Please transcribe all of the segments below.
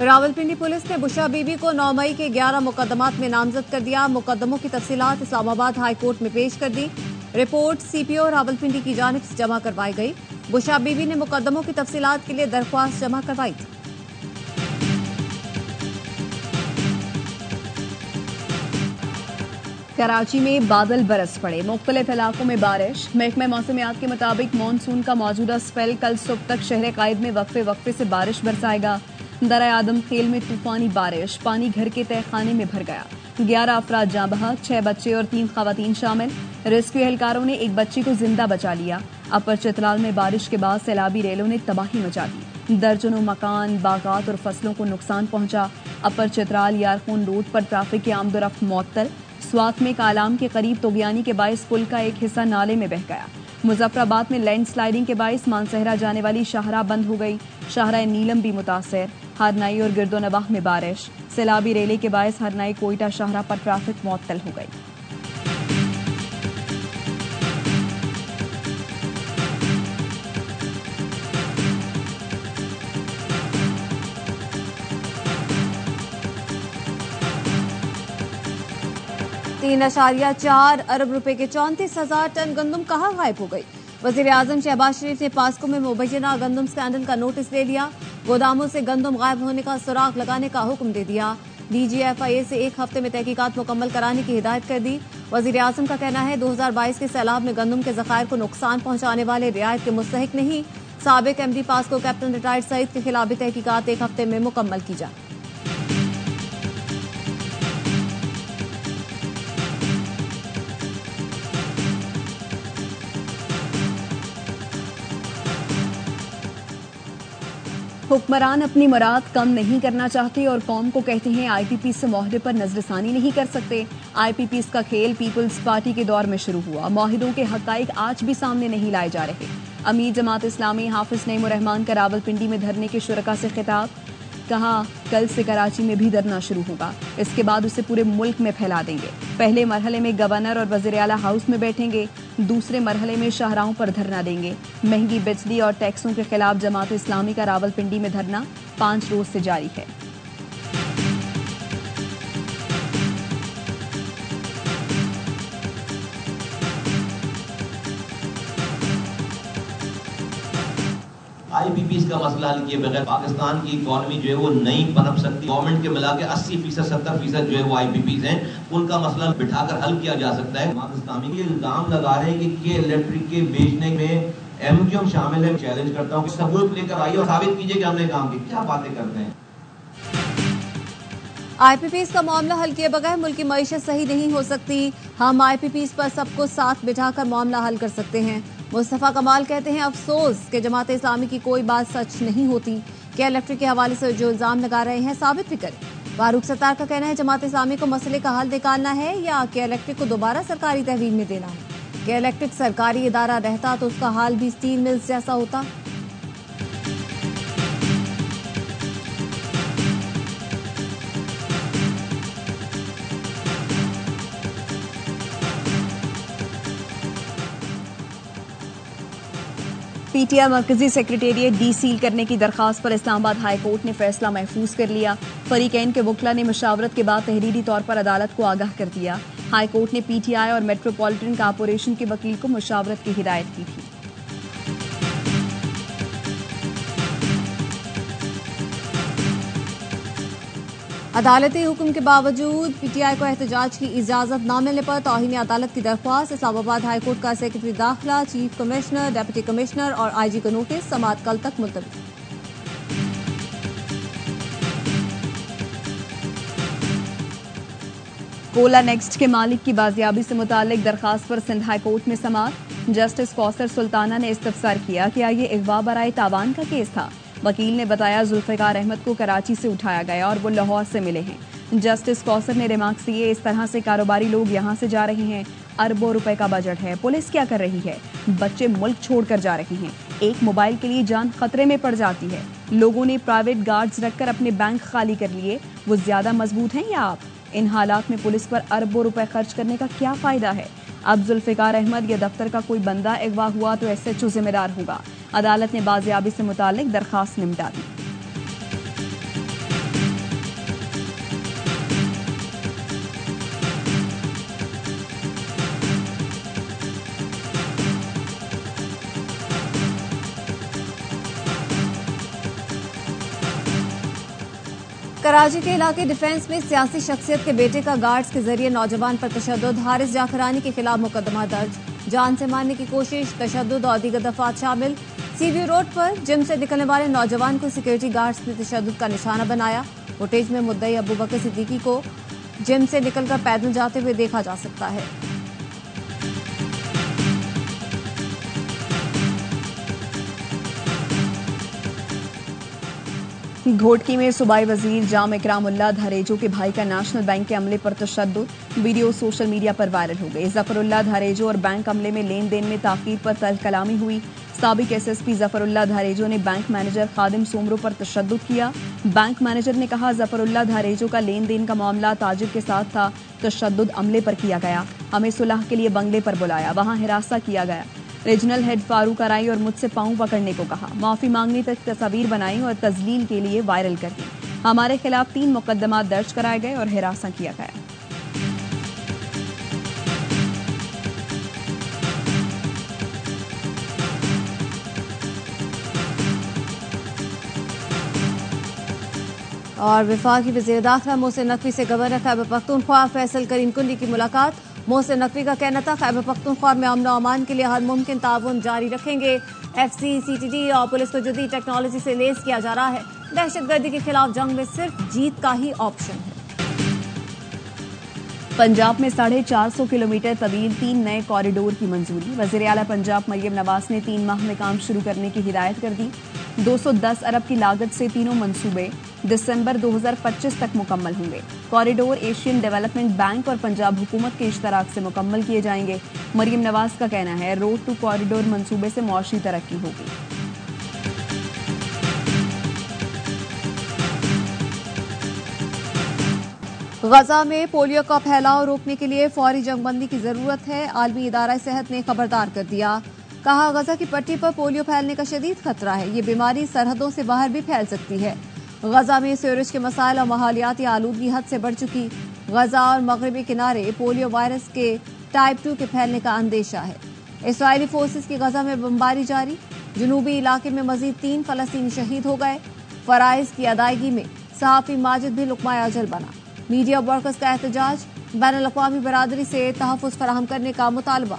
Rawalpindi police ने बुशा बीबी को 9 मई के 11 मुकदमात में नामजद कर दिया। मुकदमों की तफसीलात इस्लामाबाद हाई कोर्ट में पेश कर दी। रिपोर्ट सीपीओ रावलपिंडी की जानिब से जमा करवाई गई। बुशा बीबी ने मुकदमों की तफसीलात के लिए दरख्वास्त जमा करवाई थी। कराची में बादल बरस पड़े, मुख्तलिफ इलाकों में बारिश। महकमा मौसमियात के मुताबिक मानसून का मौजूदा स्पेल कल सुबह तक शहर कायद में वक्फे वक्फे से बारिश बरसाएगा। दरा आदम खेल में तूफानी बारिश, पानी घर के तहखाने में भर गया। 11 अफराद जाँ बहक, 6 बच्चे और 3 खवातीन शामिल। रेस्क्यू एहलकारों ने एक बच्ची को जिंदा बचा लिया। अपर चित्राल में बारिश के बाद सैलाबी रेलों ने तबाही मचा दी। दर्जनों मकान, बागात और फसलों को नुकसान पहुंचा। अपर चित्राल यारखून रोड पर ट्रैफिक की आमदोरफ्त मुअत्तल। स्वात में कालाम के करीब तोगयानी के बाइस पुल का एक हिस्सा नाले में बह गया। मुजफ्फराबाद में लैंड स्लाइडिंग के बाइस मानसहरा जाने वाली शाहराह बंद हो गई। शाहराह नीलम भी मुतासर। हरनाई और गिरदोनवाह में बारिश। सैलाबी रेले के बाइस हरनाई कोयटा शाहराह पर ट्रैफिक मुअत्तल हो गई। $3.4 अरब रुपए के 34,000 टन गंदम कहाँ गायब हो गई। वजीर आजम शहबाज शरीफ ने पास्को में मुबैना गंदम स्कैंडल का नोटिस ले लिया। गोदामों से गंदम गायब होने का सुराग लगाने का हुक्म दे दिया। DGFIA से 1 हफ्ते में तहकीकात मुकम्मल कराने की हिदायत कर दी। वजीर आजम का कहना है 2022 के सैलाब में गंदम के जखायर को नुकसान पहुंचाने वाले रियायत के मुस्तहिक नहीं। साबिक MD PASCO captain retired Saeed के खिलाफ भी तहकीकात 1 हफ्ते में मुकम्मल की जाए। हुक्मरान अपनी मुराद कम नहीं करना चाहते और कौम को कहते हैं IPPs से मुआहदे पर नजरसानी नहीं कर सकते। IPPs का खेल पीपल्स पार्टी के दौर में शुरू हुआ। मुआहिदों के हकाइक आज भी सामने नहीं लाए जा रहे। अमीर जमात इस्लामी हाफिज नईमुर रहमान का रावलपिंडी में धरने के शुरका से खिताब। कहा कल से कराची में भी धरना शुरू होगा, इसके बाद उसे पूरे मुल्क में फैला देंगे। पहले मरहले में गवर्नर और वज़ीर आला हाउस में बैठेंगे, दूसरे मरहले में शाहराहों पर धरना देंगे। महंगी बिजली और टैक्सों के खिलाफ जमात इस्लामी का रावलपिंडी में धरना 5 रोज से जारी है। IPPs का मसला हल किए बगैर पाकिस्तान की इकॉनमी जो है वो नहीं पनप सकती। गवर्नमेंट के मिला के 80% 70% जो है वो IPPs हैं, उनका मसला बिठाकर हल किया जा सकता है। जमात इस्लामी ये इल्जाम लगा रहे हैं कि इलेक्ट्रिक के बेचने में MQM शामिल है। चैलेंज करता हूँ, सबूत लेकर आइए और साबित कीजिए कि हमने काम किया। क्या बातें करते हैं। IPPs का मामला हल किए बगैर मुल्क की मईशत सही नहीं हो सकती। हम IPPs पर सबको साथ बिठाकर मामला हल कर सकते हैं। मुस्तफा कमाल कहते हैं अफसोस कि जमात इस्लामी की कोई बात सच नहीं होती। क्या इलेक्ट्रिक के हवाले से जो इल्जाम लगा रहे हैं साबित भी करें। फारूक सत्तार का कहना है जमात इस्लामी को मसले का हल निकालना है या क्या इलेक्ट्रिक को दोबारा सरकारी तहवील में देना है। क्या इलेक्ट्रिक सरकारी इदारा रहता तो उसका हाल भी स्टील मिल्स जैसा होता। PTI मरकजी सेक्रेटेरिएट डीसील करने की दरखास्त पर इस्लामाबाद हाई कोर्ट ने फैसला महफूज कर लिया। फरीकैन के वकला ने मुशावरत के बाद तहरीरी तौर पर अदालत को आगाह कर दिया। हाई कोर्ट ने PTI और मेट्रोपॉलिटन कॉरपोरेशन के वकील को मुशावरत की हिदायत की थी। अदालती हुक्म के बावजूद PTI को एहतजाज की इजाजत न मिलने पर तौहीन अदालत की दरख्वास्त। इस्लामाबाद हाई कोर्ट का सेक्रेटरी दाखिला, चीफ कमिश्नर, डिप्टी कमिश्नर और IG को नोटिस। समाअत कल तक मुलतवी। कोला नेक्स्ट के मालिक की बाजियाबी से मुतालिक दरखास्त पर सिंध हाई कोर्ट में समाअत। जस्टिस कौसर सुल्ताना ने इस्तफसार किया कि ये अगवा बराए तावान का केस था। वकील ने बताया जुल्फिकार अहमद को कराची से उठाया गया और वो लाहौर से मिले हैं। जस्टिस कौसर ने रिमार्क्स दिए इस तरह से कारोबारी लोग यहाँ से जा रहे हैं। अरबों रुपए का बजट है, पुलिस क्या कर रही है। बच्चे मुल्क छोड़कर जा रहे हैं। एक मोबाइल के लिए जान खतरे में पड़ जाती है। लोगों ने प्राइवेट गार्ड्स रखकर अपने बैंक खाली कर लिए। वो ज्यादा मजबूत हैं या आप। इन हालात में पुलिस पर अरबों रुपए खर्च करने का क्या फायदा है। अब जुल्फिकार अहमद या दफ्तर का कोई बंदा अगवा हुआ तो SHO जिम्मेदार होगा। अदालत ने बाजियाबी से मुतालिक दरखास्त निपटा दी। कराची के इलाके डिफेंस में सियासी शख्सियत के बेटे का गार्ड्स के जरिए नौजवान पर तशद्दुद, हारिस जाखरानी के खिलाफ मुकदमा दर्ज। जान से मारने की कोशिश, तशद्दुद और दीगर दफात शामिल। सीवी रोड पर जिम से निकलने वाले नौजवान को सिक्योरिटी गार्ड्स ने तशद्दुद का निशाना बनाया। फुटेज में मुद्दई अबू बकर सिद्दीकी को जिम से निकलकर पैदल जाते हुए देखा जा सकता है। घोटकी में सूबाई वजीर जाम इकरामुल्लाह धरेजो के भाई का नेशनल बैंक के अमले पर तशद्दुद, वीडियो सोशल मीडिया पर वायरल हो गई। जफरुल्लाह धरेजो और बैंक अमले में लेन देन में ताकीर पर तल कलामी हुई। साबिक एसएसपी जफरुल्लाह धरेजो ने बैंक मैनेजर खादिम सोमरो पर तशद्दुद किया। बैंक मैनेजर ने कहा, जफरुल्लाह धरेजो का लेन देन का मामला ताजिर के साथ था, तशद्दुद अमले पर किया गया। हमें सुलह के लिए बंगले पर बुलाया, वहां हिरासा किया गया। रीजनल हेड फारूक अराई और मुझसे पांव पकड़ने को कहा, माफी मांगने तक तस्वीर बनाई और तजलील के लिए वायरल कर दी। हमारे खिलाफ 3 मुकदमा दर्ज कराए गए और हिरासा किया गया। और वफाकी वज़ीर दाखिला मोहसिन नकवी से गवर्नर खैबर पख्तूनख्वा फैसल करीम कुंडी की मुलाकात। मोहसिन नकवी का कहना था, खैबर पख्तूनख्वा में अमन और अमान के लिए हर मुमकिन ताउन जारी रखेंगे। FC, CTD और पुलिस को जदीद टेक्नोलॉजी से लेस किया जा रहा है। दहशतगर्दी के खिलाफ जंग में सिर्फ जीत का ही ऑप्शन है। पंजाब में 450 किलोमीटर तवील 3 नए कॉरिडोर की मंजूरी। वज़ीर आला पंजाब मरियम नवाज ने 3 माह में काम शुरू करने की हिदायत कर दी। 210 अरब की लागत से तीनों मंसूबे दिसंबर 2025 तक मुकम्मल होंगे। कॉरिडोर एशियन डेवलपमेंट बैंक और पंजाब हुकूमत के इश्तराक से मुकम्मल किए जाएंगे। मरियम नवाज का कहना है, रोड टू कॉरिडोर मंसूबे से मौशी तरक्की होगी। गजा में पोलियो का फैलाव रोकने के लिए फौरी जंगबंदी की जरूरत है। आलमी इदारा सेहत ने खबरदार कर दिया, कहा गजा की पट्टी पर पोलियो फैलने का शदीद खतरा है। ये बीमारी सरहदों से बाहर भी फैल सकती है। गजा में सीवरेज के मसाइल और माहौलियाती आलूदगी हद से बढ़ चुकी। गजा और मगरबी किनारे पोलियो वायरस के टाइप 2 के फैलने का अंदेशा है। इसराइली फोर्सेस की गजा में बमबारी जारी। जनूबी इलाके में मजीद 3 फलस्तीनी शहीद हो गए। फराइज की अदायगी में सहाफी माजिद भी लुकमा अजल बना। मीडिया वर्कर्स का एहतजाज, बैनुल अक़वामी बरादरी से तहफ़्फ़ुज़ फराहम करने का मुतालबा।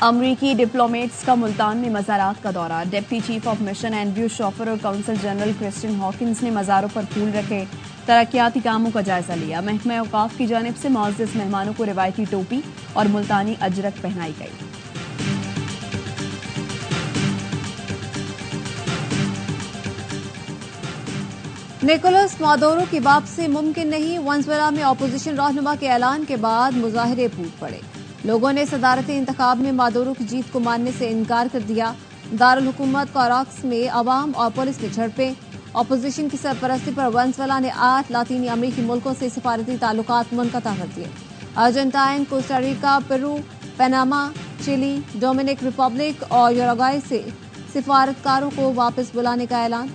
अमरीकी डिप्लोमेट्स का मुल्तान में मज़ारात का दौरा। Deputy chief of mission Andrew chauffeur और काउंसिल जनरल क्रिस्टियन हॉकिंस ने मज़ारों पर फूल रखे, तरक्याती कामों का जायजा लिया। महकमा औकाफ की जानिब से मुअज़्ज़ज़ मेहमानों को रिवायती टोपी और मुल्तानी अजरक पहनाई गई। निकोलस मादुरो की वापसी मुमकिन नहीं। वेनेजुएला में अपोजिशन रहनुमा के ऐलान के बाद मुजाहिरे फूट पड़े। लोगों ने सदारती इंतखाब में मादुरो की जीत को मानने से इनकार कर दिया। दारुल हुकूमत काराकस में अवाम और पुलिस में झड़पें। अपोजिशन की सरपरस्ती पर वेनेजुएला ने 8 लातीनी अमरीकी मुल्कों से सिफारती ताल्लुकात मुनक़ता कर दिए। Argentine, Costa Rica, Peru, Panama, Chile, Dominic Republic और यूरुग्वे से सिफारतकारों को वापस बुलाने का ऐलान।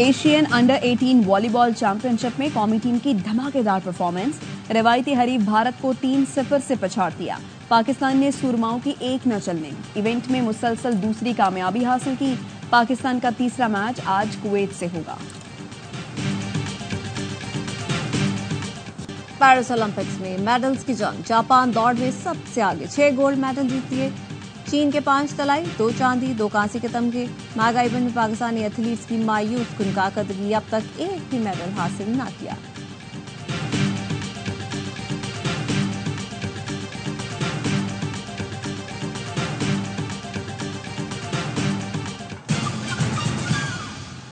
एशियन अंडर 18 वॉलीबॉल चैंपियनशिप में कौमी टीम की धमाकेदार परफॉर्मेंस। रवायती हरीफ भारत को 3-0 से पछाड़ दिया। पाकिस्तान ने सुरमाओं की एक न चलने इवेंट में मुसलसल दूसरी कामयाबी हासिल की। पाकिस्तान का तीसरा मैच आज कुवैत से होगा। पेरिस ओलंपिक्स में मेडल्स की जंग। जापान दौड़ में सबसे आगे, 6 गोल्ड मेडल जीत लिए। चीन के 5 तलाई, 2 चांदी, 2 कांसे के तमगे। मेगा इवेंट में पाकिस्तानी एथलीट्स की मायूस कुन कारकर्दगी, अब तक एक भी मेडल हासिल न किया।